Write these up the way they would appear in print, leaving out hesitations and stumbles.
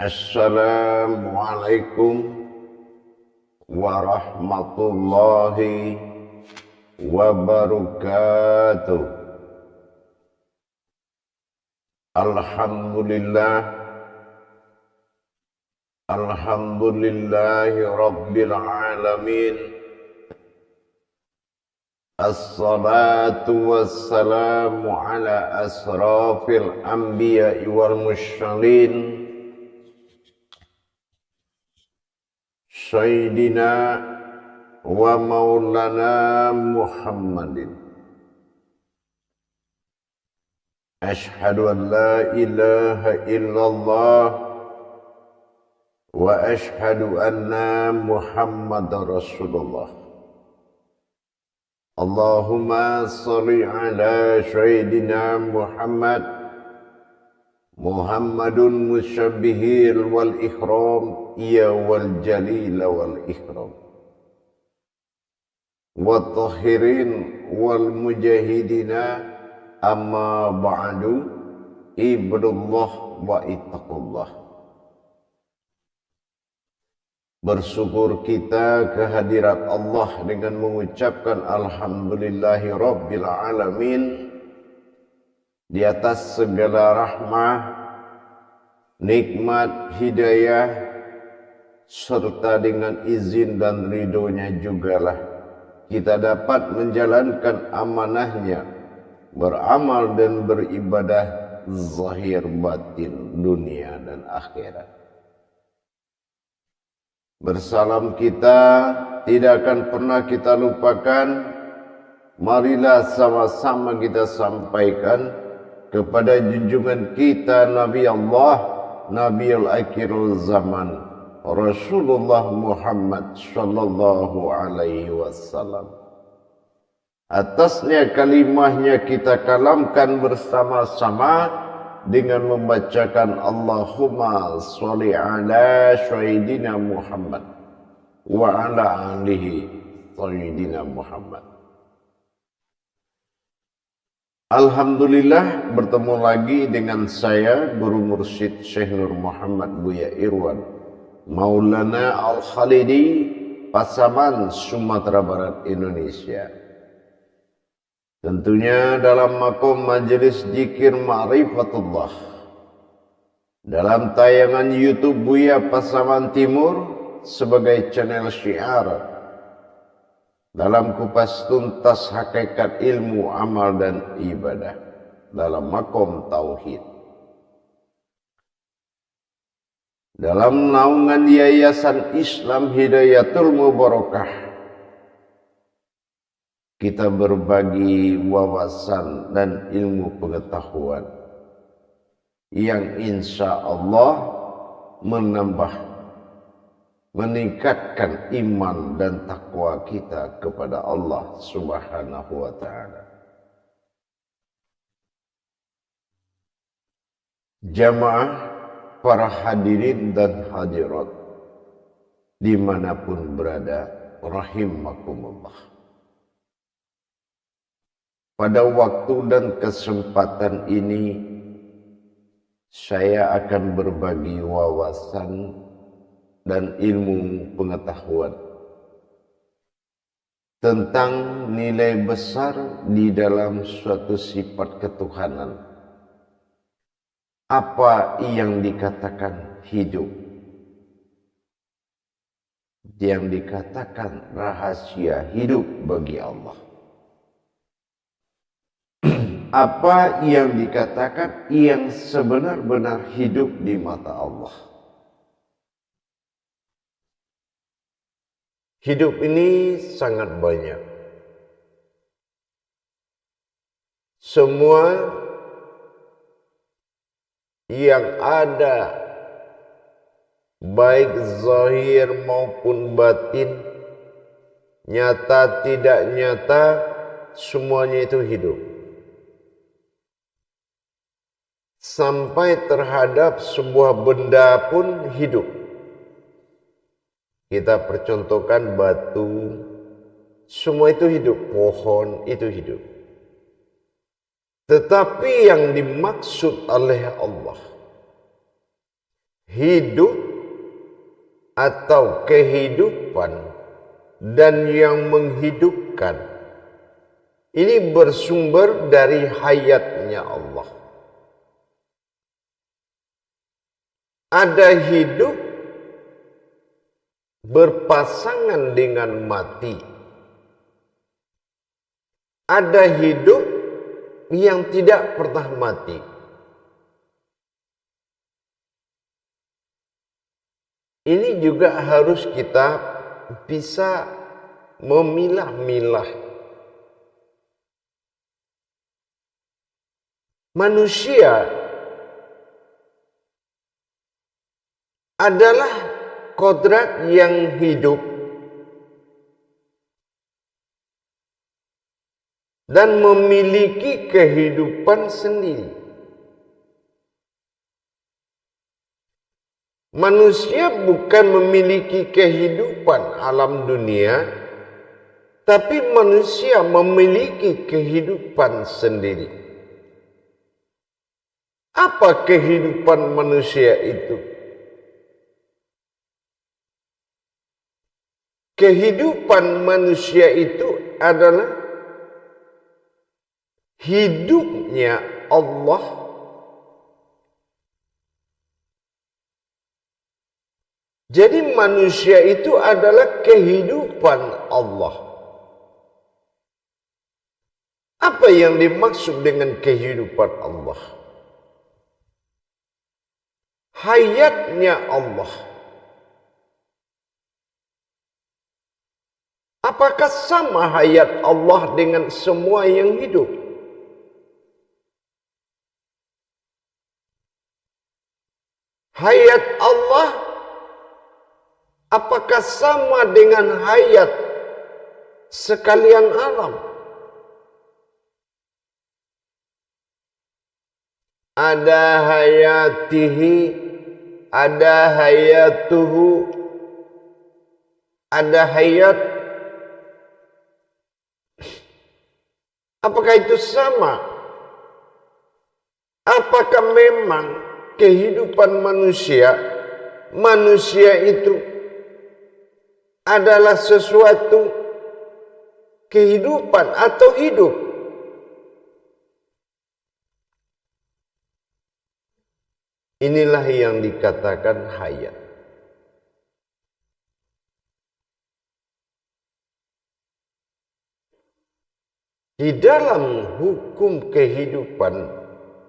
Assalamualaikum warahmatullahi wabarakatuh. Alhamdulillahi rabbil alamin. Assalatu wassalamu ala asrafil anbiya'i wal mursalin Sayyidina wa maulana Muhammadin. Ashhadu an la ilaha illallah wa ashhadu anna Muhammadar Rasulullah. Allahumma salli ala Sayyidina Muhammadun musyabbihil wal ikram ya wal jalil wal ikram wa tahirin wal mujahidina amma ba'du ibadallah wa ittaqullah. Bersyukur kita kehadirat Allah dengan mengucapkan alhamdulillahi rabbil alamin di atas segala rahmah, nikmat, hidayah, serta dengan izin dan ridhonya jugalah kita dapat menjalankan amanahnya, beramal dan beribadah zahir batin dunia dan akhirat. Bersalam kita tidak akan pernah kita lupakan. Marilah sama-sama kita sampaikan kepada junjungan kita Nabi Allah, Nabi al-akhirul zaman, Rasulullah Muhammad sallallahu alaihi wasallam. Atasnya kalimahnya kita kalamkan bersama-sama dengan membacakan Allahumma sholli ala Sayyidina Muhammad wa ala alihi Sayyidina Muhammad. Alhamdulillah bertemu lagi dengan saya Guru Mursyid Syekh Nur Muhammad Buya Irwan Maulana Al-Khalidi, Pasaman, Sumatera Barat, Indonesia. Tentunya dalam makom majelis zikir ma'rifatullah, dalam tayangan YouTube Buya Pasaman Timur sebagai channel syiar, dalam kupas tuntas hakikat ilmu, amal dan ibadah, dalam makom tauhid, dalam naungan Yayasan Islam Hidayatul Mubarakah, kita berbagi wawasan dan ilmu pengetahuan yang insya Allah meningkatkan iman dan takwa kita kepada Allah Subhanahu wa ta'ala. Jamaah, para hadirin dan hadirat dimanapun berada, rahimakumullah. Pada waktu dan kesempatan ini saya akan berbagi wawasan dan ilmu pengetahuan tentang nilai besar di dalam suatu sifat ketuhanan. Apa yang dikatakan hidup, yang dikatakan rahasia hidup bagi Allah. Apa yang dikatakan yang sebenar-benar hidup di mata Allah. Hidup ini sangat banyak. Semua yang ada, baik zahir maupun batin, nyata tidak nyata, semuanya itu hidup. Sampai terhadap sebuah benda pun hidup. Kita percontohkan batu, semua itu hidup, pohon itu hidup. Tetapi yang dimaksud oleh Allah, hidup atau kehidupan dan yang menghidupkan ini bersumber dari hayatnya Allah. Ada hidup berpasangan dengan mati. Ada hidup yang tidak pernah mati. Ini juga harus kita bisa memilah-milah. Manusia adalah kodrat yang hidup dan memiliki kehidupan sendiri. Manusia bukan memiliki kehidupan alam dunia, tapi manusia memiliki kehidupan sendiri. Apa kehidupan manusia itu? Kehidupan manusia itu adalah hidupnya Allah. Jadi manusia itu adalah kehidupan Allah. Apa yang dimaksud dengan kehidupan Allah? Hayatnya Allah. Apakah sama hayat Allah dengan semua yang hidup? Hayat Allah apakah sama dengan hayat sekalian alam? Ada hayatihi, ada hayatuhu, ada hayat. Apakah itu sama? Apakah memang kehidupan manusia itu adalah sesuatu kehidupan atau hidup? Inilah yang dikatakan hayat. Di dalam hukum kehidupan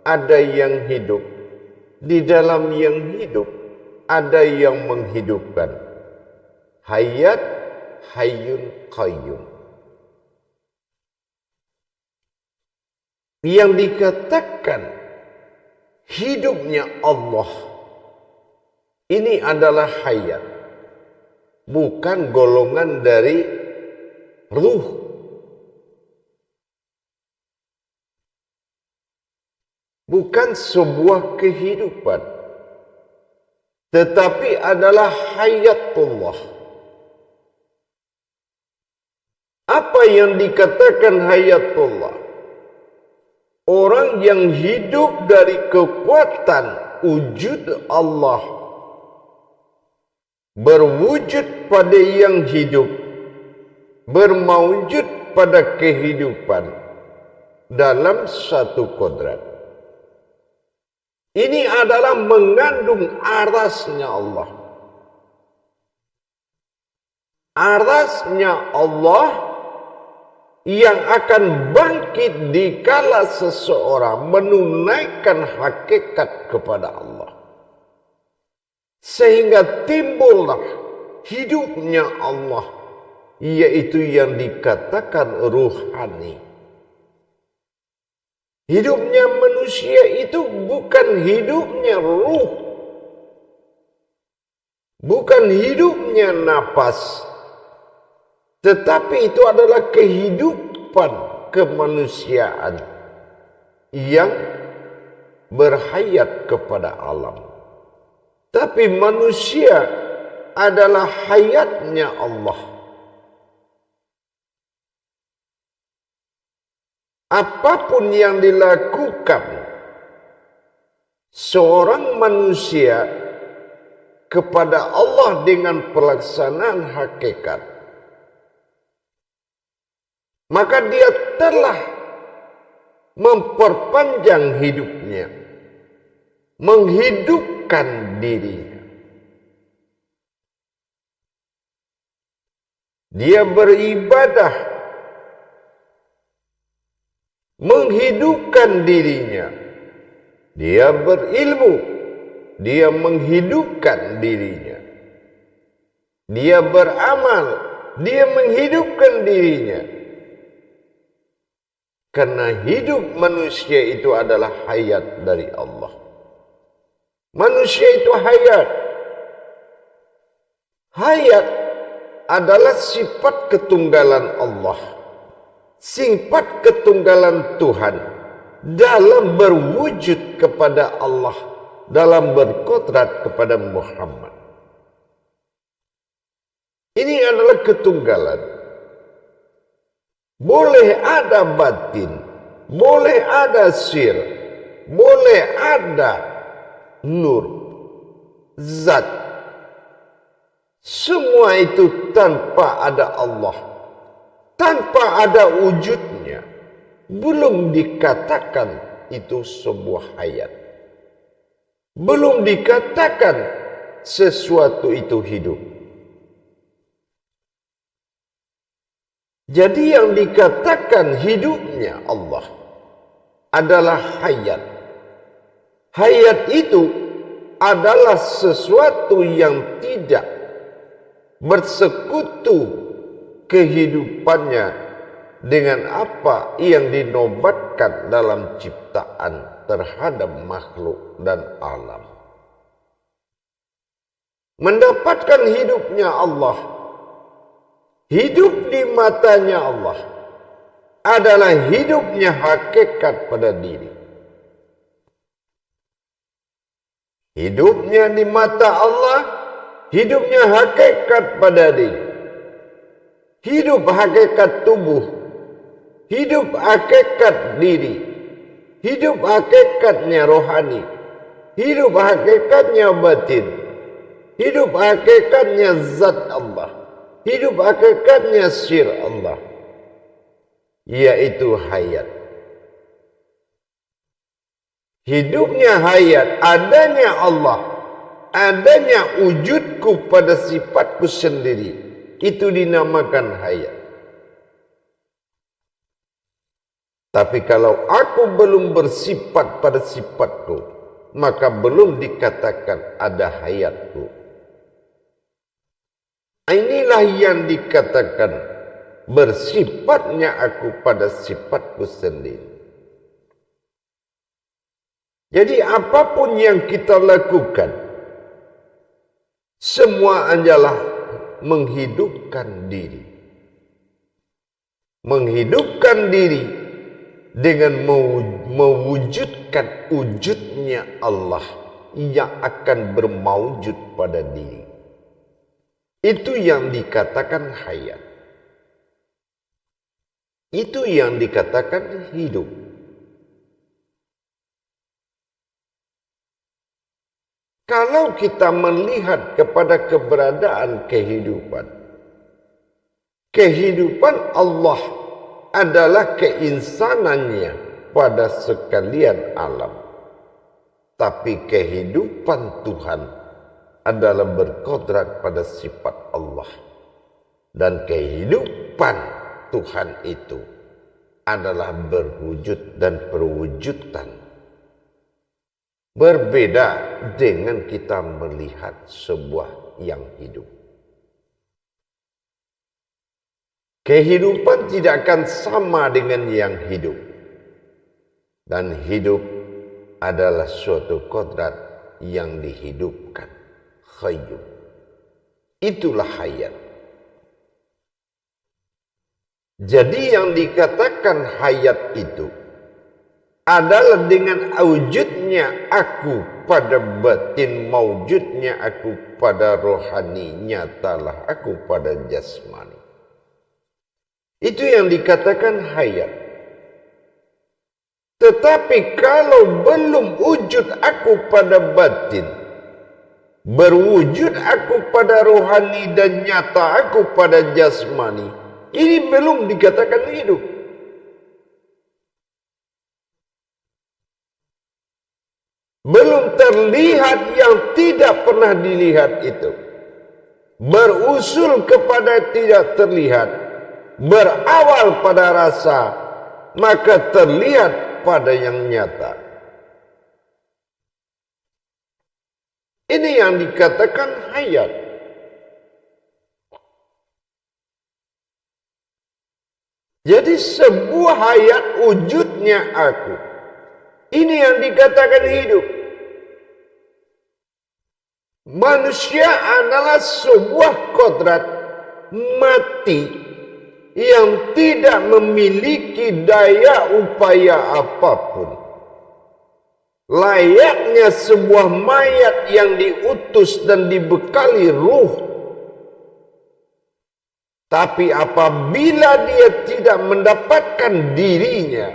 ada yang hidup, di dalam yang hidup ada yang menghidupkan. Hayat, hayyun, qayyum. Yang dikatakan hidupnya Allah ini adalah hayat, bukan golongan dari ruh. Bukan sebuah kehidupan, tetapi adalah hayatullah. Apa yang dikatakan hayatullah? Orang yang hidup dari kekuatan wujud Allah, berwujud pada yang hidup, bermaujud pada kehidupan dalam satu kodrat. Ini adalah mengandung arasnya Allah. Arasnya Allah yang akan bangkit dikala seseorang menunaikan hakikat kepada Allah. Sehingga timbullah hidupnya Allah, yaitu yang dikatakan ruhani. Hidupnya manusia itu bukan hidupnya ruh, bukan hidupnya napas, tetapi itu adalah kehidupan kemanusiaan yang berhayat kepada alam. Tapi manusia adalah hayatnya Allah. Apapun yang dilakukan seorang manusia kepada Allah dengan pelaksanaan hakikat, maka dia telah memperpanjang hidupnya, menghidupkan dirinya. Dia beribadah, menghidupkan dirinya. Dia berilmu, dia menghidupkan dirinya. Dia beramal, dia menghidupkan dirinya. Karena hidup manusia itu adalah hayat dari Allah. Manusia itu hayat. Hayat adalah sifat ketunggalan Allah. Sifat ketunggalan Tuhan dalam berwujud kepada Allah, dalam berkodrat kepada Muhammad. Ini adalah ketunggalan. Boleh ada batin, boleh ada sir, boleh ada nur, zat. Semua itu tanpa ada Allah, tanpa ada wujudnya, belum dikatakan itu sebuah hayat. Belum dikatakan sesuatu itu hidup. Jadi yang dikatakan hidupnya Allah adalah hayat. Hayat itu adalah sesuatu yang tidak bersekutu kehidupannya dengan apa yang dinobatkan dalam ciptaan terhadap makhluk dan alam. Mendapatkan hidupnya Allah, hidup di matanya Allah, adalah hidupnya hakikat pada diri. Hidupnya di mata Allah, hidupnya hakikat pada diri. Hidup hakikat tubuh, hidup hakikat diri, hidup hakikatnya rohani, hidup hakikatnya batin, hidup hakikatnya zat Allah, hidup hakikatnya sir Allah, yaitu hayat. Hidupnya hayat, adanya Allah, adanya wujudku pada sifatku sendiri, itu dinamakan hayat. Tapi kalau aku belum bersifat pada sifatku, maka belum dikatakan ada hayatku. Inilah yang dikatakan bersifatnya aku pada sifatku sendiri. Jadi apapun yang kita lakukan, semua adalah menghidupkan diri. Menghidupkan diri dengan mewujudkan wujudnya Allah yang akan bermaujud pada diri. Itu yang dikatakan hayat. Itu yang dikatakan hidup. Kalau kita melihat kepada keberadaan kehidupan, kehidupan Allah adalah keinsanannya pada sekalian alam. Tapi kehidupan Tuhan adalah berkodrat pada sifat Allah. Dan kehidupan Tuhan itu adalah berwujud dan perwujudan. Berbeda dengan kita melihat sebuah yang hidup. Kehidupan tidak akan sama dengan yang hidup. Dan hidup adalah suatu kodrat yang dihidupkan. Hayyun. Itulah hayat. Jadi yang dikatakan hayat itu adalah dengan wujudnya aku pada batin, maujudnya aku pada rohani, nyatalah aku pada jasmani. Itu yang dikatakan hayat. Tetapi kalau belum wujud aku pada batin, Berwujud aku pada rohani dan nyata aku pada jasmani. Ini belum dikatakan hidup. Belum terlihat yang tidak pernah dilihat itu. Berusul kepada tidak terlihat. Berawal pada rasa, maka terlihat pada yang nyata. Ini yang dikatakan hayat. Jadi sebuah hayat wujudnya aku. Ini yang dikatakan hidup. Manusia adalah sebuah kodrat mati yang tidak memiliki daya upaya apapun. Layaknya sebuah mayat yang diutus dan dibekali ruh. Tapi apabila dia tidak mendapatkan dirinya,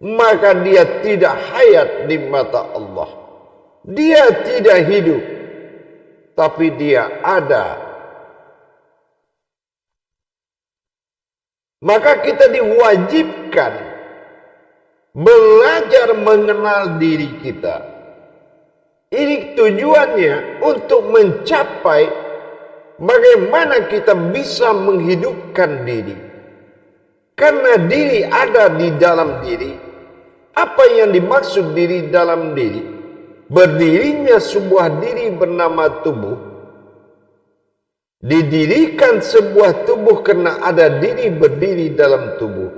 maka dia tidak hayat di mata Allah. Dia tidak hidup, tapi dia ada. Maka kita diwajibkan belajar mengenal diri kita. Ini tujuannya untuk mencapai bagaimana kita bisa menghidupkan diri. Karena diri ada di dalam diri. Apa yang dimaksud diri dalam diri? Berdirinya sebuah diri bernama tubuh. Didirikan sebuah tubuh karena ada diri berdiri dalam tubuh.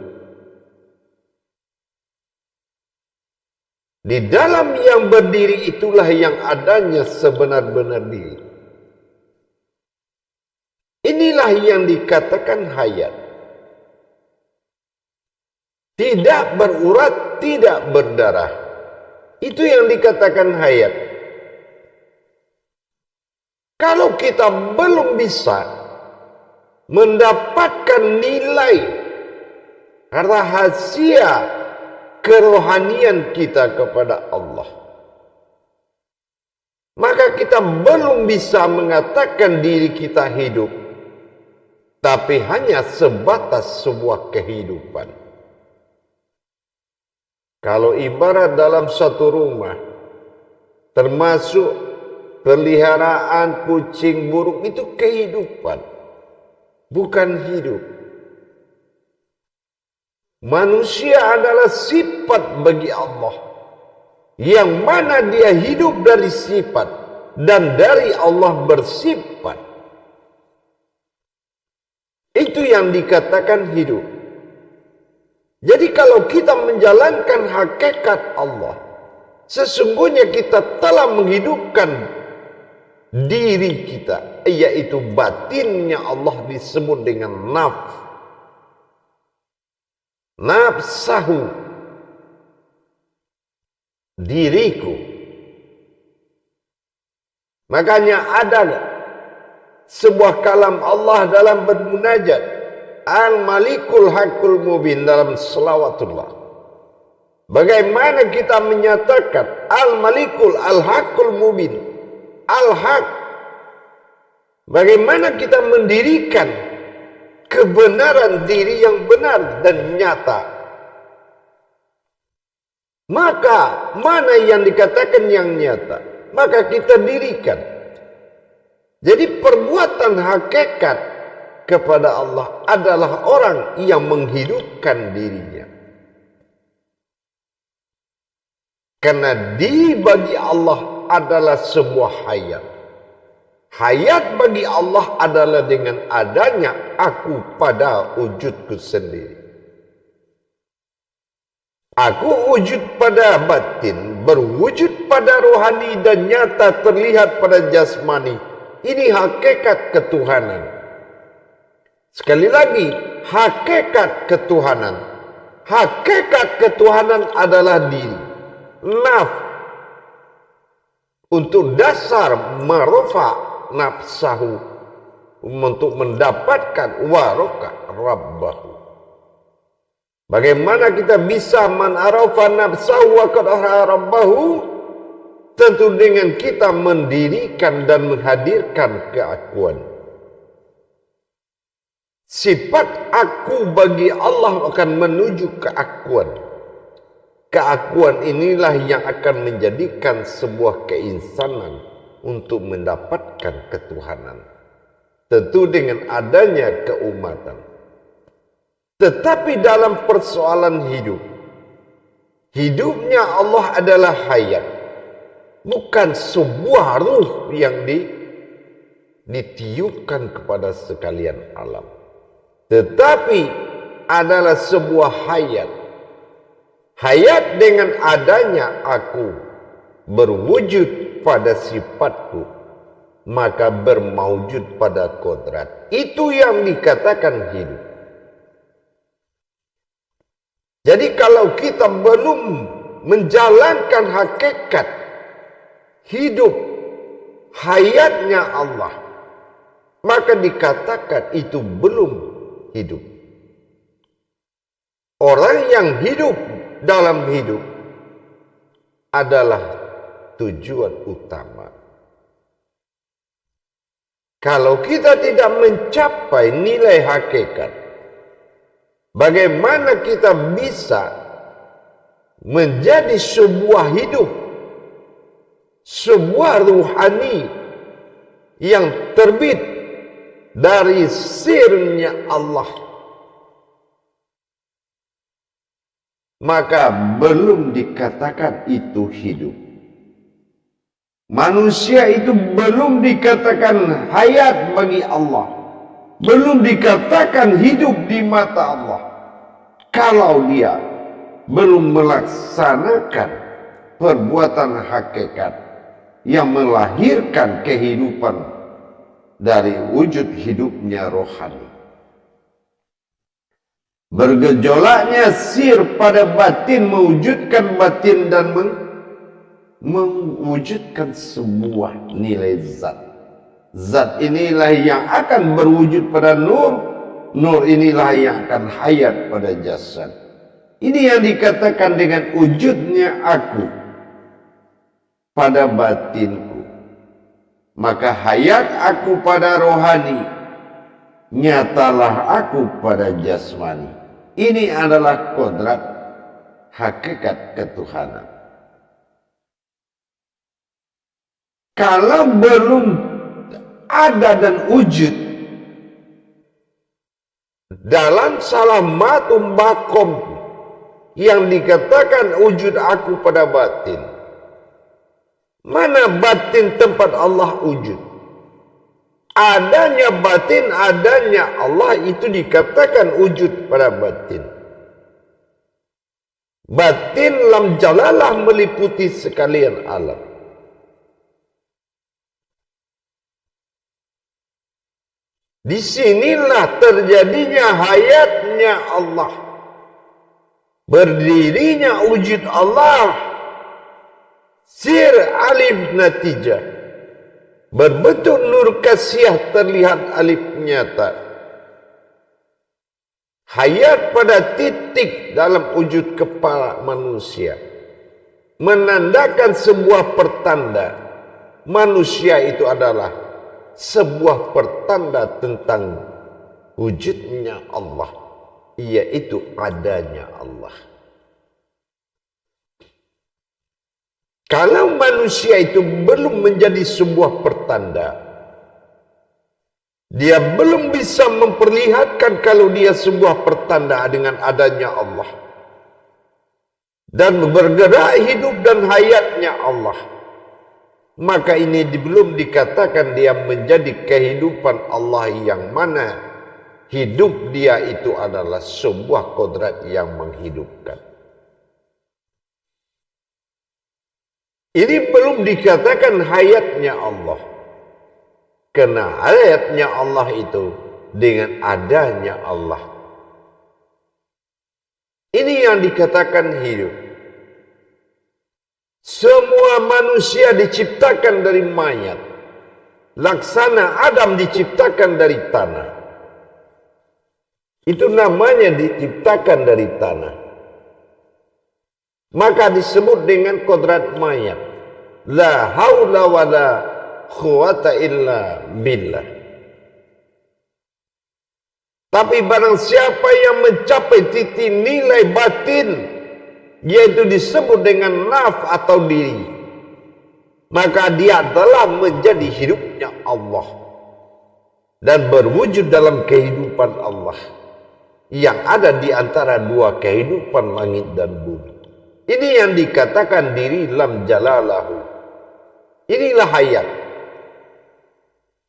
Di dalam yang berdiri itulah yang adanya sebenar-benar diri. Inilah yang dikatakan hayat. Tidak berurat, tidak berdarah. Itu yang dikatakan hayat. Kalau kita belum bisa mendapatkan nilai rahasia kerohanian kita kepada Allah, maka kita belum bisa mengatakan diri kita hidup, tapi hanya sebatas sebuah kehidupan. Kalau ibarat dalam satu rumah, termasuk peliharaan kucing, burung, itu kehidupan, bukan hidup. Manusia adalah sifat bagi Allah, yang mana dia hidup dari sifat, dan dari Allah bersifat. Itu yang dikatakan hidup. Jadi kalau kita menjalankan hakikat Allah, sesungguhnya kita telah menghidupkan diri kita, yaitu batinnya Allah disebut dengan nafs. Nafsahu, diriku. Makanya ada sebuah kalam Allah dalam bermunajat, Al-Malikul Hakul Mubin, dalam selawatullah. Bagaimana kita menyatakan Al-Malikul Al-Hakul Mubin, Al-Haq. Bagaimana kita mendirikan kebenaran diri yang benar dan nyata. Maka mana yang dikatakan yang nyata, maka kita dirikan. Jadi perbuatan hakikat kepada Allah adalah orang yang menghidupkan dirinya. Karena diri bagi Allah adalah sebuah hayat. Hayat bagi Allah adalah dengan adanya aku pada wujudku sendiri. Aku wujud pada batin, berwujud pada rohani dan nyata terlihat pada jasmani. Ini hakikat ketuhanan. Sekali lagi, hakikat ketuhanan. Hakikat ketuhanan adalah diri. Nafs. Untuk dasar marofa nafsahu. Untuk mendapatkan waroka rabbahu. Bagaimana kita bisa man arafa nafsahu wa qad rabbahu? tentu dengan kita mendirikan dan menghadirkan keakuan. Sifat aku bagi Allah akan menuju keakuan. Keakuan inilah yang akan menjadikan sebuah keinsanan untuk mendapatkan ketuhanan. Tentu dengan adanya keumatan. Tetapi dalam persoalan hidup, hidupnya Allah adalah hayat, bukan sebuah ruh yang ditiupkan kepada sekalian alam, tetapi adalah sebuah hayat. Hayat dengan adanya aku berwujud pada sifatku, maka bermaujud pada kodrat. Itu yang dikatakan hidup. Jadi kalau kita belum menjalankan hakikat hidup hayatnya Allah, maka dikatakan itu belum hidup. Orang yang hidup dalam hidup adalah tujuan utama. Kalau kita tidak mencapai nilai hakikat, bagaimana kita bisa menjadi sebuah hidup, sebuah ruhani yang terbit dari sirnya Allah? Maka belum dikatakan itu hidup. Manusia itu belum dikatakan hayat bagi Allah, belum dikatakan hidup di mata Allah, kalau dia belum melaksanakan perbuatan hakikat yang melahirkan kehidupan dari wujud hidupnya rohani. Bergejolaknya sir pada batin mewujudkan batin dan mewujudkan sebuah nilai zat. Zat inilah yang akan berwujud pada nur. Nur inilah yang akan hayat pada jasad. Ini yang dikatakan dengan wujudnya aku pada batinku. Maka hayat aku pada rohani, nyatalah aku pada jasmani. Ini adalah kodrat hakikat ketuhanan. Kalau belum ada dan wujud dalam salamatum bakom yang dikatakan wujud aku pada batin, mana batin tempat Allah wujud? Adanya batin, adanya Allah, itu dikatakan wujud pada batin. Batin lam jalalah meliputi sekalian alam. Disinilah terjadinya hayatnya Allah, berdirinya wujud Allah, sir alif natijah, berbentuk nur kasih terlihat alif nyata. Hayat pada titik dalam wujud kepala manusia, menandakan sebuah pertanda. Manusia itu adalah sebuah pertanda tentang wujudnya Allah, yaitu adanya Allah. Kalau manusia itu belum menjadi sebuah pertanda, dia belum bisa memperlihatkan kalau dia sebuah pertanda dengan adanya Allah dan bergerak hidup dan hayatnya Allah, maka ini belum dikatakan dia menjadi kehidupan Allah, yang mana hidup dia itu adalah sebuah kodrat yang menghidupkan. Ini belum dikatakan hayatnya Allah. Karena hayatnya Allah itu dengan adanya Allah. Ini yang dikatakan hidup. Semua manusia diciptakan dari mayat. Laksana Adam diciptakan dari tanah. Itu namanya diciptakan dari tanah. Maka disebut dengan kodrat mayat. La haula wa la quwata illa billah. Tapi barang siapa yang mencapai titik nilai batin, yaitu disebut dengan naf atau diri, maka dia telah menjadi hidupnya Allah dan berwujud dalam kehidupan Allah yang ada di antara dua kehidupan langit dan bumi. Ini yang dikatakan diri lam jalalahu. Inilah hayat.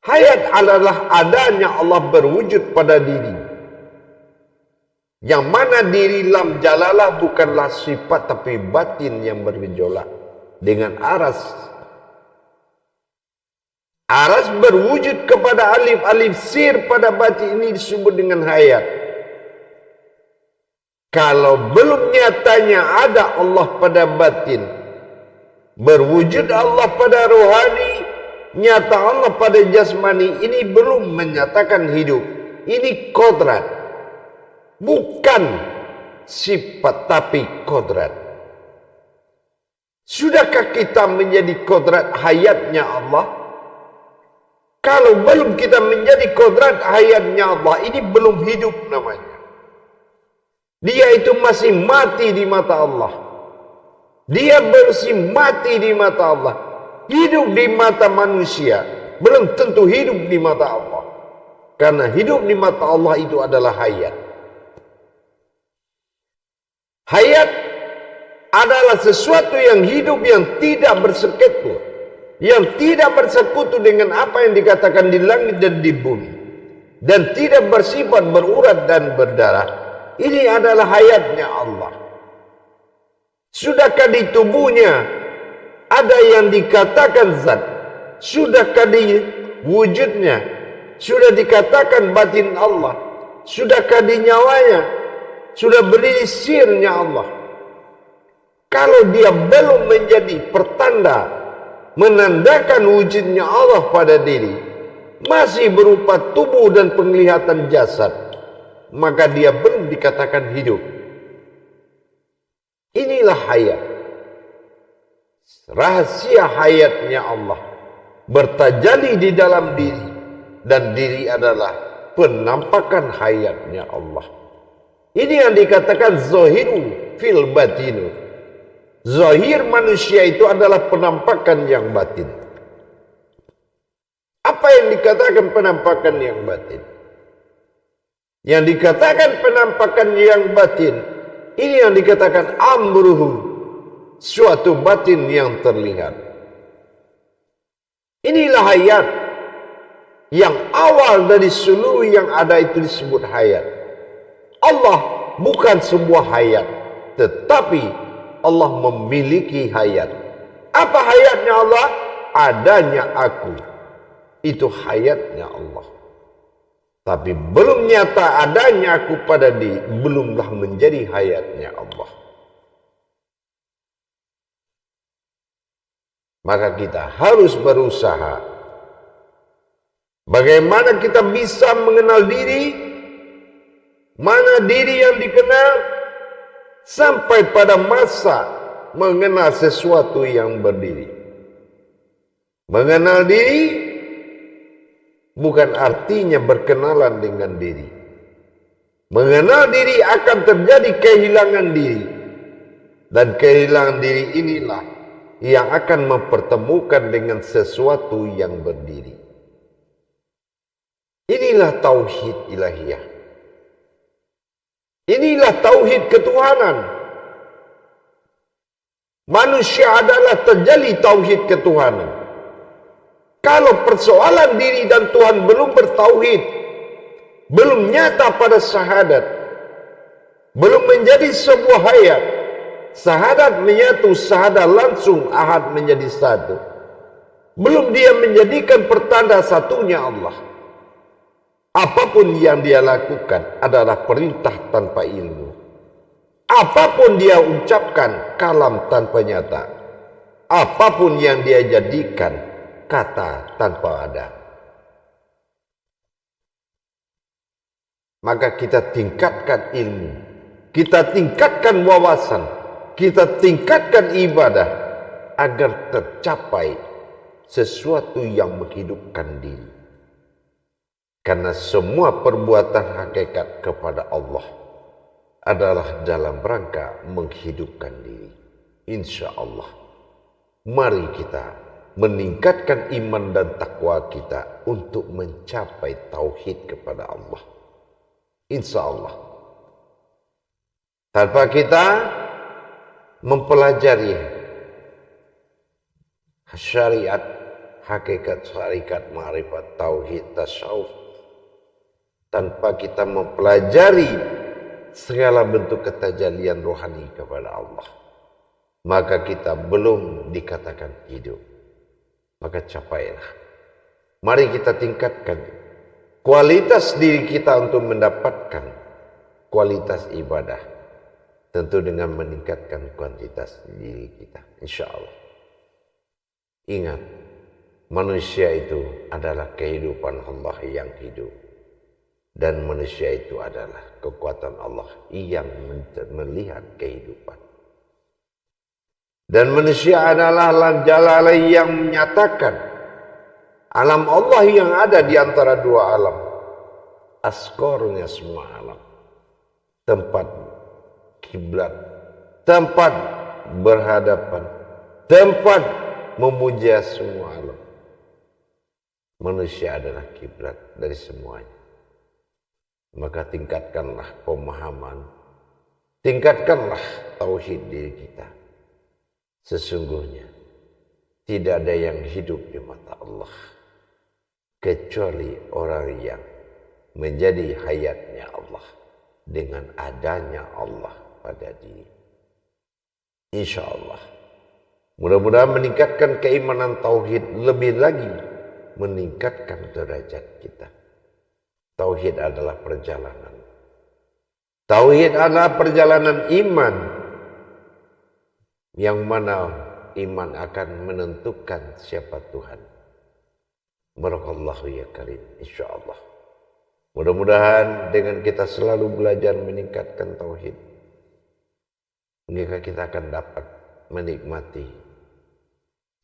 Hayat adalah adanya Allah berwujud pada diri. Yang mana diri lam jalalah bukanlah sifat tapi batin yang bergejolak dengan aras. Aras berwujud kepada alif sir pada batin ini disebut dengan hayat. Kalau belum nyatanya ada Allah pada batin, berwujud Allah pada rohani, nyata Allah pada jasmani, ini belum menyatakan hidup. Ini kodrat, bukan sifat tapi kodrat. Sudahkah kita menjadi kodrat hayatnya Allah? Kalau belum kita menjadi kodrat hayatnya Allah, ini belum hidup namanya. Dia itu masih mati di mata Allah. Dia masih mati di mata Allah. Hidup di mata manusia belum tentu hidup di mata Allah. Karena hidup di mata Allah itu adalah hayat. Hayat adalah sesuatu yang hidup yang tidak bersekutu, yang tidak bersekutu dengan apa yang dikatakan di langit dan di bumi, dan tidak bersifat berurat dan berdarah. Ini adalah hayatnya Allah. Sudahkah di tubuhnya ada yang dikatakan zat? Sudahkah di wujudnya sudah dikatakan batin Allah? Sudahkah di nyawanya sudah berdiri sirnya Allah? Kalau dia belum menjadi pertanda menandakan wujudnya Allah pada diri, masih berupa tubuh dan penglihatan jasad, maka dia belum dikatakan hidup. Inilah hayat. Rahasia hayatnya Allah bertajalli di dalam diri, dan diri adalah penampakan hayatnya Allah. Ini yang dikatakan zahiru fil batinu. Zahir manusia itu adalah penampakan yang batin. Apa yang dikatakan penampakan yang batin? Yang dikatakan penampakan yang batin, ini yang dikatakan amruhu, suatu batin yang terlihat. Inilah hayat yang awal dari seluruh yang ada itu disebut hayat. Allah bukan sebuah hayat, tetapi Allah memiliki hayat. Apa hayatnya Allah? Adanya aku. Itu hayatnya Allah. Tapi belum nyata adanya aku pada diri, belumlah menjadi hayatnya Allah. Maka kita harus berusaha. Bagaimana kita bisa mengenal diri? Mana diri yang dikenal? Sampai pada masa mengenal sesuatu yang berdiri. Mengenal diri bukan artinya berkenalan dengan diri. Mengenal diri akan terjadi kehilangan diri. Dan kehilangan diri inilah yang akan mempertemukan dengan sesuatu yang berdiri. Inilah tauhid ilahiyah. Inilah tauhid ketuhanan. Manusia adalah terjadi tauhid ketuhanan. Kalau persoalan diri dan Tuhan belum bertauhid, belum nyata pada syahadat, belum menjadi sebuah hayat, syahadat menyatu, syahadat langsung, ahad menjadi satu. Belum dia menjadikan pertanda satunya Allah. Apapun yang dia lakukan adalah perintah tanpa ilmu. Apapun dia ucapkan, kalam tanpa nyata. Apapun yang dia jadikan, kata tanpa ada. Maka kita tingkatkan ilmu, kita tingkatkan wawasan, kita tingkatkan ibadah, agar tercapai sesuatu yang menghidupkan diri. Karena semua perbuatan hakikat kepada Allah adalah dalam rangka menghidupkan diri. Insya Allah, mari kita meningkatkan iman dan takwa kita untuk mencapai tauhid kepada Allah. Insya Allah. Tanpa kita mempelajari syariat, hakikat syarikat, ma'rifat, tauhid, tasawuf, tanpa kita mempelajari segala bentuk ketajalian rohani kepada Allah, maka kita belum dikatakan hidup. Maka capailah. Mari kita tingkatkan kualitas diri kita untuk mendapatkan kualitas ibadah. Tentu dengan meningkatkan kuantitas diri kita. Insya Allah. Ingat, manusia itu adalah kehidupan Allah yang hidup. Dan manusia itu adalah kekuatan Allah yang melihat kehidupan. Dan manusia adalah Jalalain yang menyatakan alam Allah yang ada di antara dua alam. Askornya semua alam. Tempat kiblat, tempat berhadapan, tempat memuja semua alam. Manusia adalah kiblat dari semuanya. Maka tingkatkanlah pemahaman, tingkatkanlah tauhid diri kita. Sesungguhnya tidak ada yang hidup di mata Allah kecuali orang yang menjadi hayatnya Allah dengan adanya Allah pada diri. Insya Allah. Mudah-mudahan meningkatkan keimanan tauhid, lebih lagi meningkatkan derajat kita. Tauhid adalah perjalanan. Tauhid adalah perjalanan iman. Yang mana iman akan menentukan siapa Tuhan. Barakallahu ya karim. InsyaAllah. Mudah-mudahan dengan kita selalu belajar meningkatkan tauhid, maka kita akan dapat menikmati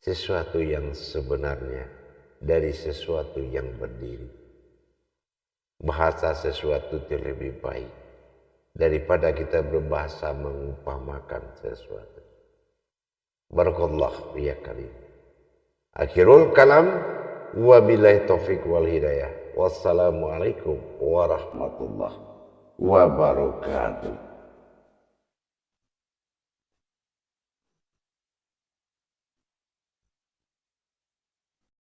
sesuatu yang sebenarnya dari sesuatu yang berdiri. Bahasa sesuatu itu lebih baik daripada kita berbahasa mengumpamakan sesuatu. Barakallah ya karim. Akhirul kalam, wabillahi taufiq wal hidayah. Wassalamualaikum warahmatullahi wabarakatuh.